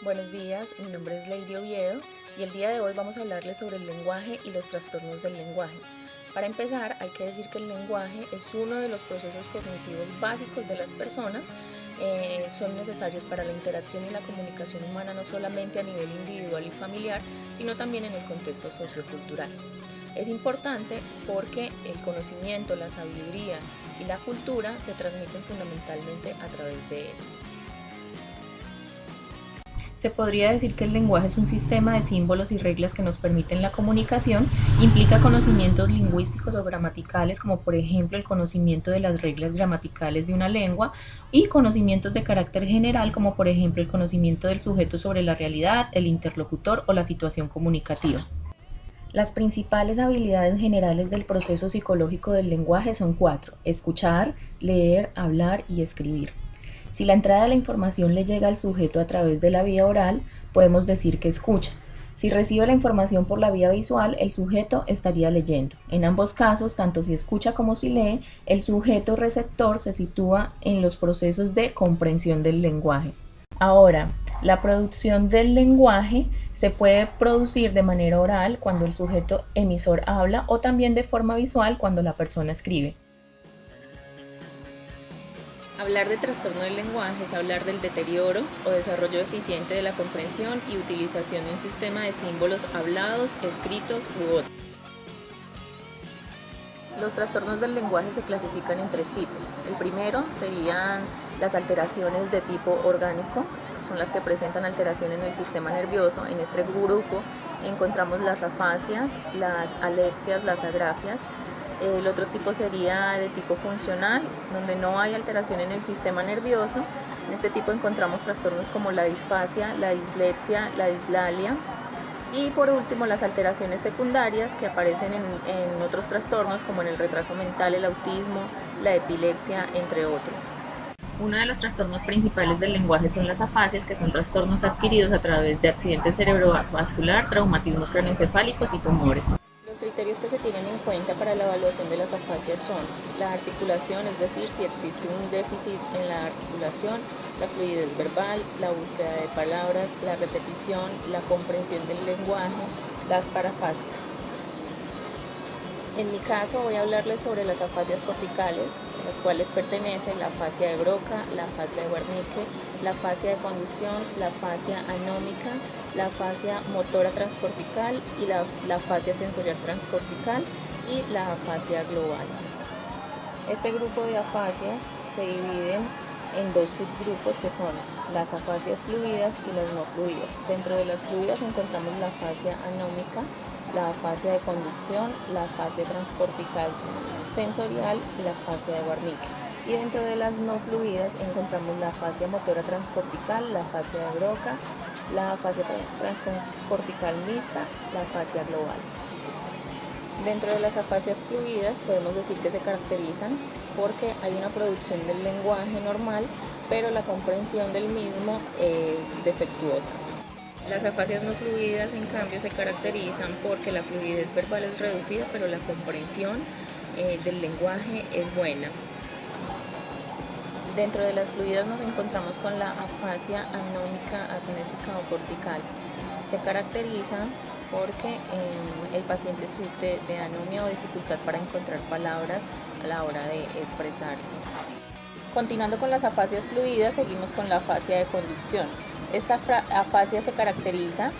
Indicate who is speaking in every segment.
Speaker 1: Buenos días, mi nombre es Lady Oviedo y el día de hoy vamos a hablarles sobre el lenguaje y los trastornos del lenguaje. Para empezar, hay que decir que el lenguaje es uno de los procesos cognitivos básicos de las personas. Son necesarios para la interacción y la comunicación humana no solamente a nivel individual y familiar, sino también en el contexto sociocultural. Es importante porque el conocimiento, la sabiduría y la cultura se transmiten fundamentalmente a través de él. Se podría decir que el lenguaje es un sistema de símbolos y reglas que nos permiten la comunicación, implica conocimientos lingüísticos o gramaticales, como por ejemplo el conocimiento de las reglas gramaticales de una lengua, y conocimientos de carácter general, como por ejemplo el conocimiento del sujeto sobre la realidad, el interlocutor o la situación comunicativa. Las principales habilidades generales del proceso psicológico del lenguaje son cuatro: escuchar, leer, hablar y escribir. Si la entrada de la información le llega al sujeto a través de la vía oral, podemos decir que escucha. Si recibe la información por la vía visual, el sujeto estaría leyendo. En ambos casos, tanto si escucha como si lee, el sujeto receptor se sitúa en los procesos de comprensión del lenguaje. Ahora, la producción del lenguaje se puede producir de manera oral cuando el sujeto emisor habla, o también de forma visual cuando la persona escribe. Hablar de trastorno del lenguaje es hablar del deterioro o desarrollo deficiente de la comprensión y utilización de un sistema de símbolos hablados, escritos u otros. Los trastornos del lenguaje se clasifican en tres tipos. El primero serían las alteraciones de tipo orgánico, que son las que presentan alteración en el sistema nervioso. En este grupo encontramos las afasias, las alexias, las agrafias. El otro tipo sería de tipo funcional, donde no hay alteración en el sistema nervioso. En este tipo encontramos trastornos como la disfasia, la dislexia, la dislalia. Y por último, las alteraciones secundarias que aparecen en otros trastornos, como en el retraso mental, el autismo, la epilepsia, entre otros. Uno de los trastornos principales del lenguaje son las afasias, que son trastornos adquiridos a través de accidentes cerebrovascular, traumatismos craneoencefálicos y tumores. Los criterios que se tienen en cuenta para la evaluación de las afasias son la articulación, es decir, si existe un déficit en la articulación, la fluidez verbal, la búsqueda de palabras, la repetición, la comprensión del lenguaje, las parafasias. En mi caso voy a hablarles sobre las afasias corticales, a las cuales pertenece la afasia de Broca, la afasia de Wernicke, la afasia de conducción, la afasia anómica, la afasia motora transcortical y la afasia sensorial transcortical y la afasia global. Este grupo de afasias se dividen en dos subgrupos, que son las afasias fluidas y las no fluidas. Dentro de las fluidas encontramos la afasia anómica, la afasia de conducción, la afasia transcortical sensorial y la afasia de Wernicke. Y dentro de las no fluidas encontramos la afasia motora transcortical, la afasia de Broca, la afasia transcortical mixta, la afasia global. Dentro de las afasias fluidas podemos decir que se caracterizan porque hay una producción del lenguaje normal, pero la comprensión del mismo es defectuosa. Las afasias no fluidas, en cambio, se caracterizan porque la fluidez verbal es reducida, pero la comprensión del lenguaje es buena. Dentro de las fluidas nos encontramos con la afasia anómica, amnésica o cortical. Se caracteriza porque el paciente sufre de anomia o dificultad para encontrar palabras a la hora de expresarse. Continuando con las afasias fluidas, seguimos con la afasia de conducción. Esta afasia se caracteriza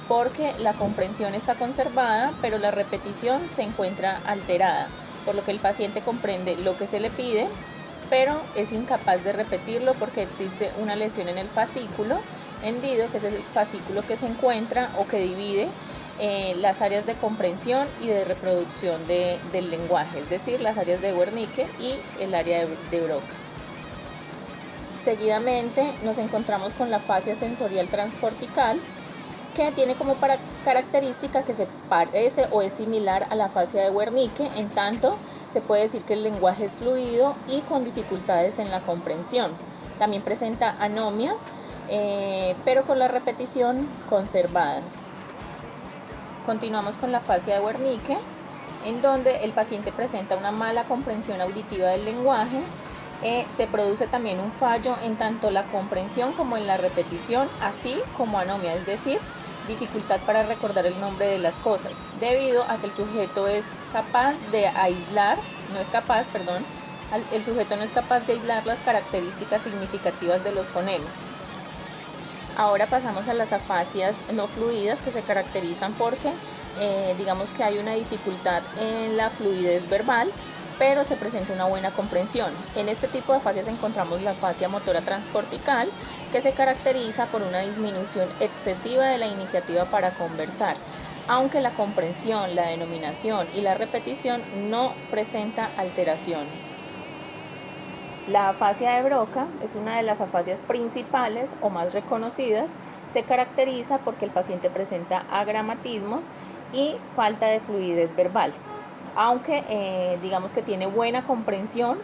Speaker 1: porque la comprensión está conservada, pero la repetición se encuentra alterada, por lo que el paciente comprende lo que se le pide, pero es incapaz de repetirlo porque existe una lesión en el fascículo hendido, que es el fascículo que se encuentra o que divide las áreas de comprensión y de reproducción del lenguaje, es decir, las áreas de Wernicke y el área de Broca. Seguidamente nos encontramos con la afasia sensorial transcortical, que tiene como característica que se parece o es similar a la afasia de Wernicke, en tanto se puede decir que el lenguaje es fluido y con dificultades en la comprensión. También presenta anomia, pero con la repetición conservada. Continuamos con la afasia de Wernicke, en donde el paciente presenta una mala comprensión auditiva del lenguaje, Se produce también un fallo en tanto la comprensión como en la repetición, así como anomia, es decir, dificultad para recordar el nombre de las cosas, debido a que el sujeto es capaz de aislar, no es capaz, perdón, el sujeto no es capaz de aislar las características significativas de los fonemas. Ahora pasamos a las afasias no fluidas, que se caracterizan porque digamos que hay una dificultad en la fluidez verbal, pero se presenta una buena comprensión. En este tipo de afasias encontramos la afasia motora transcortical, que se caracteriza por una disminución excesiva de la iniciativa para conversar, aunque la comprensión, la denominación y la repetición no presenta alteraciones. La afasia de Broca es una de las afasias principales o más reconocidas. Se caracteriza porque el paciente presenta agramatismos y falta de fluidez verbal, aunque digamos que tiene buena comprensión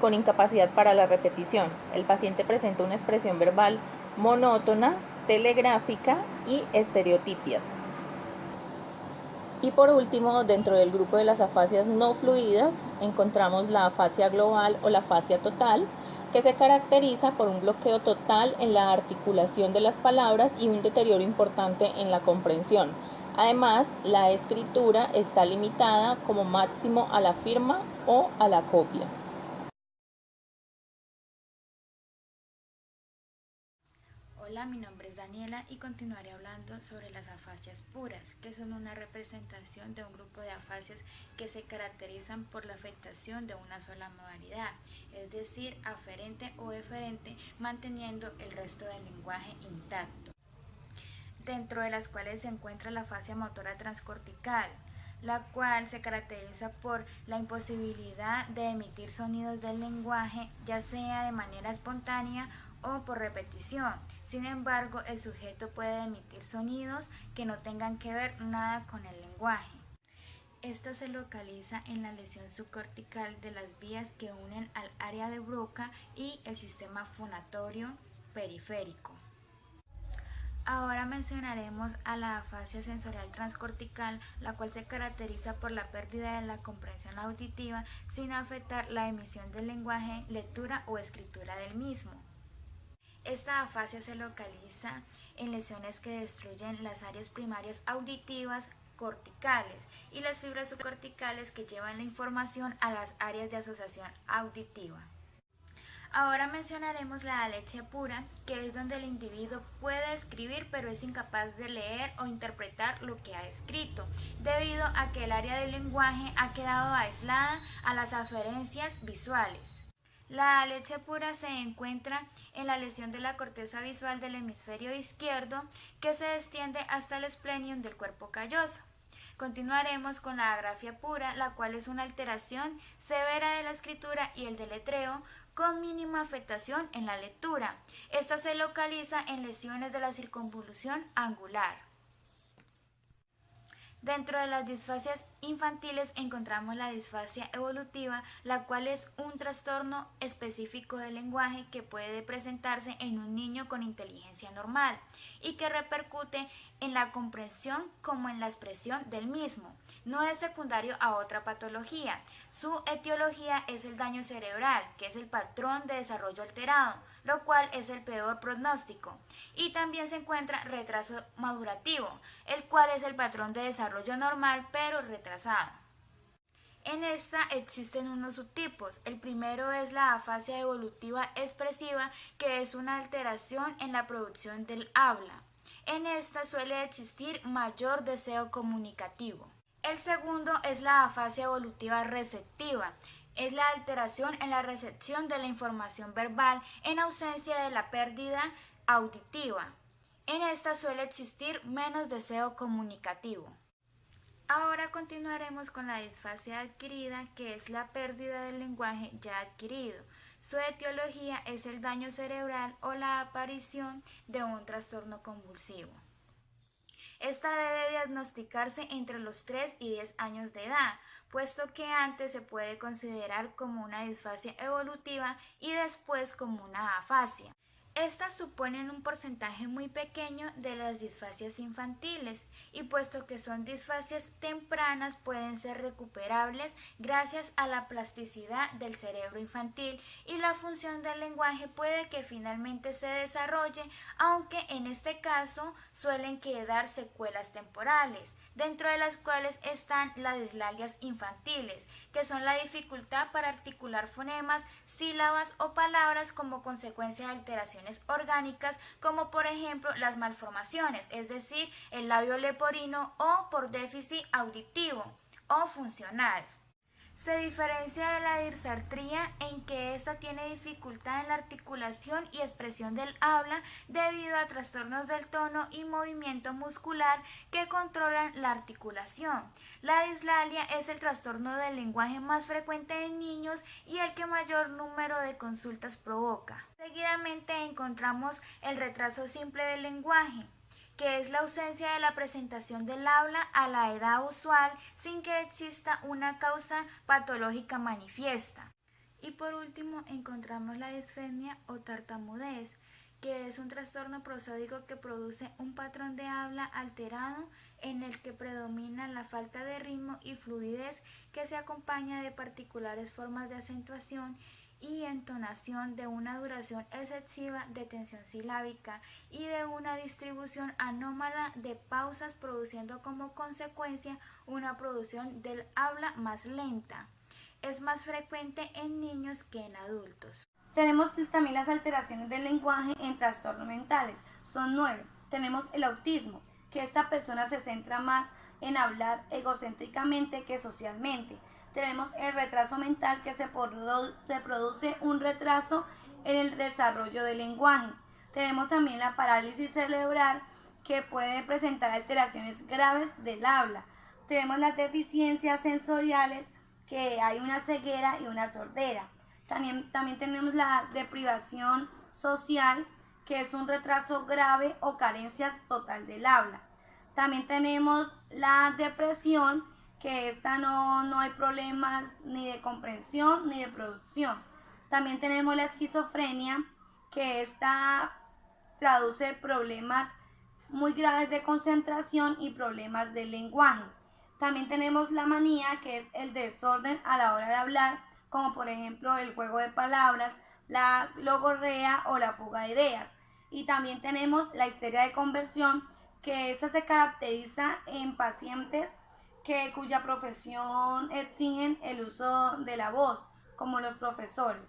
Speaker 1: con incapacidad para la repetición. El paciente presenta una expresión verbal monótona, telegráfica y estereotipias. Y por último, dentro del grupo de las afasias no fluidas, encontramos la afasia global o la afasia total, que se caracteriza por un bloqueo total en la articulación de las palabras y un deterioro importante en la comprensión. Además, la escritura está limitada como máximo a la firma o a la copia.
Speaker 2: Hola, mi nombre es Daniela y continuaré hablando sobre las afasias puras, que son una representación de un grupo de afasias que se caracterizan por la afectación de una sola modalidad, es decir, aferente o eferente, manteniendo el resto del lenguaje intacto, dentro de las cuales se encuentra la afasia motora transcortical, la cual se caracteriza por la imposibilidad de emitir sonidos del lenguaje, ya sea de manera espontánea o por repetición. Sin embargo, el sujeto puede emitir sonidos que no tengan que ver nada con el lenguaje. Esta se localiza en la lesión subcortical de las vías que unen al área de Broca y el sistema fonatorio periférico. Ahora mencionaremos a la afasia sensorial transcortical, la cual se caracteriza por la pérdida de la comprensión auditiva sin afectar la emisión del lenguaje, lectura o escritura del mismo. Esta afasia se localiza en lesiones que destruyen las áreas primarias auditivas corticales y las fibras subcorticales que llevan la información a las áreas de asociación auditiva. Ahora mencionaremos la alexia pura, que es donde el individuo puede escribir pero es incapaz de leer o interpretar lo que ha escrito, debido a que el área del lenguaje ha quedado aislada a las aferencias visuales. La alexia pura se encuentra en la lesión de la corteza visual del hemisferio izquierdo, que se extiende hasta el esplenium del cuerpo calloso. Continuaremos con la agrafia pura, la cual es una alteración severa de la escritura y el deletreo con mínima afectación en la lectura. Esta se localiza en lesiones de la circunvolución angular. Dentro de las disfasias infantiles encontramos la disfasia evolutiva, la cual es un trastorno específico del lenguaje que puede presentarse en un niño con inteligencia normal y que repercute en la comprensión como en la expresión del mismo. No es secundario a otra patología. Su etiología es el daño cerebral, que es el patrón de desarrollo alterado, lo cual es el peor pronóstico. Y también se encuentra retraso madurativo, el cual es el patrón de desarrollo normal pero retrasado. En esta existen unos subtipos. El primero es la afasia evolutiva expresiva, que es una alteración en la producción del habla. En esta suele existir mayor deseo comunicativo. El segundo es la afasia evolutiva receptiva. Es la alteración en la recepción de la información verbal en ausencia de la pérdida auditiva. En esta suele existir menos deseo comunicativo. Ahora continuaremos con la disfasia adquirida, que es la pérdida del lenguaje ya adquirido. Su etiología es el daño cerebral o la aparición de un trastorno convulsivo. Esta debe diagnosticarse entre los 3 y 10 años de edad, puesto que antes se puede considerar como una disfasia evolutiva y después como una afasia. Estas suponen un porcentaje muy pequeño de las disfasias infantiles y puesto que son disfasias tempranas pueden ser recuperables gracias a la plasticidad del cerebro infantil y la función del lenguaje puede que finalmente se desarrolle, aunque en este caso suelen quedar secuelas temporales, dentro de las cuales están las dislalias infantiles, que son la dificultad para articular fonemas, sílabas o palabras como consecuencia de alteraciones orgánicas como por ejemplo las malformaciones, es decir, el labio leporino o por déficit auditivo o funcional. Se diferencia de la disartría en que ésta tiene dificultad en la articulación y expresión del habla debido a trastornos del tono y movimiento muscular que controlan la articulación. La dislalia es el trastorno del lenguaje más frecuente en niños y el que mayor número de consultas provoca. Seguidamente encontramos el retraso simple del lenguaje, que es la ausencia de la presentación del habla a la edad usual sin que exista una causa patológica manifiesta. Y por último encontramos la disfemia o tartamudez, que es un trastorno prosódico que produce un patrón de habla alterado en el que predomina la falta de ritmo y fluidez que se acompaña de particulares formas de acentuación y entonación, de una duración excesiva de tensión silábica y de una distribución anómala de pausas, produciendo como consecuencia una producción del habla más lenta. Es más frecuente en niños que en adultos.
Speaker 3: Tenemos también las alteraciones del lenguaje en trastornos mentales. Son 9. Tenemos el autismo, que esta persona se centra más en hablar egocéntricamente que socialmente. Tenemos el retraso mental, que se produce un retraso en el desarrollo del lenguaje. Tenemos también la parálisis cerebral, que puede presentar alteraciones graves del habla. Tenemos las deficiencias sensoriales, que hay una ceguera y una sordera. También tenemos la deprivación social, que es un retraso grave o carencia total del habla. También tenemos la depresión, que esta no hay problemas ni de comprensión ni de producción. También tenemos la esquizofrenia, que esta traduce problemas muy graves de concentración y problemas del lenguaje. También tenemos la manía, que es el desorden a la hora de hablar, como por ejemplo el juego de palabras, la logorrea o la fuga de ideas. Y también tenemos la histeria de conversión, que esta se caracteriza en pacientes cuya profesión exigen el uso de la voz, como los profesores.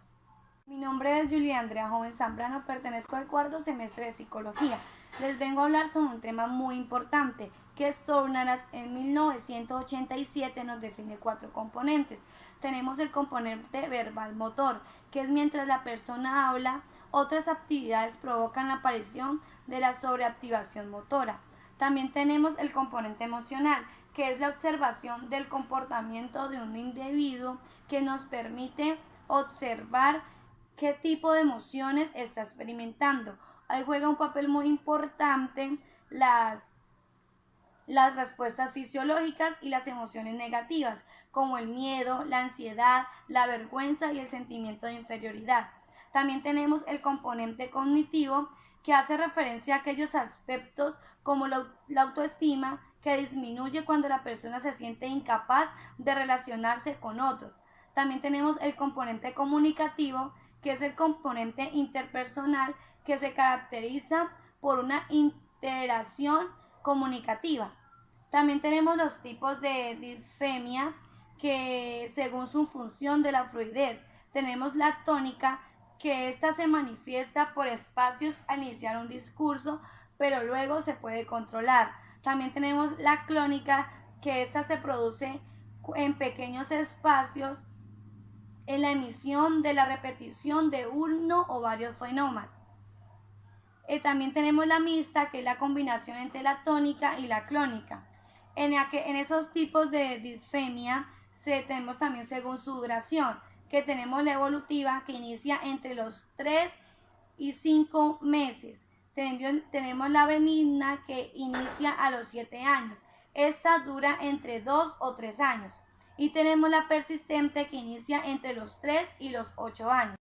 Speaker 3: Mi nombre es Julia Andrea Joven Zambrano, pertenezco al cuarto semestre de Psicología. Les vengo a hablar sobre un tema muy importante, que Stolnaras en 1987 nos define 4 componentes. Tenemos el componente verbal motor, que es mientras la persona habla, otras actividades provocan la aparición de la sobreactivación motora. También tenemos el componente emocional, que es la observación del comportamiento de un individuo, que nos permite observar qué tipo de emociones está experimentando. Ahí juega un papel muy importante las respuestas fisiológicas y las emociones negativas, como el miedo, la ansiedad, la vergüenza y el sentimiento de inferioridad. También tenemos el componente cognitivo, que hace referencia a aquellos aspectos como la autoestima, que disminuye cuando la persona se siente incapaz de relacionarse con otros. También tenemos el componente comunicativo, que es el componente interpersonal, que se caracteriza por una interacción comunicativa. También tenemos los tipos de disfemia, que según su función de la fluidez, tenemos la tónica, que ésta se manifiesta por espacios al iniciar un discurso, pero luego se puede controlar. También tenemos la clónica, que ésta se produce en pequeños espacios en la emisión de la repetición de uno o varios fonemas. También tenemos la mixta, que es la combinación entre la tónica y la clónica. En esos tipos de disfemia tenemos también según su duración, que tenemos la evolutiva, que inicia entre los 3 y 5 meses. Tenemos la benigna, que inicia a los 7 años. Esta dura entre 2 o 3 años. Y tenemos la persistente, que inicia entre los 3 y los 8 años.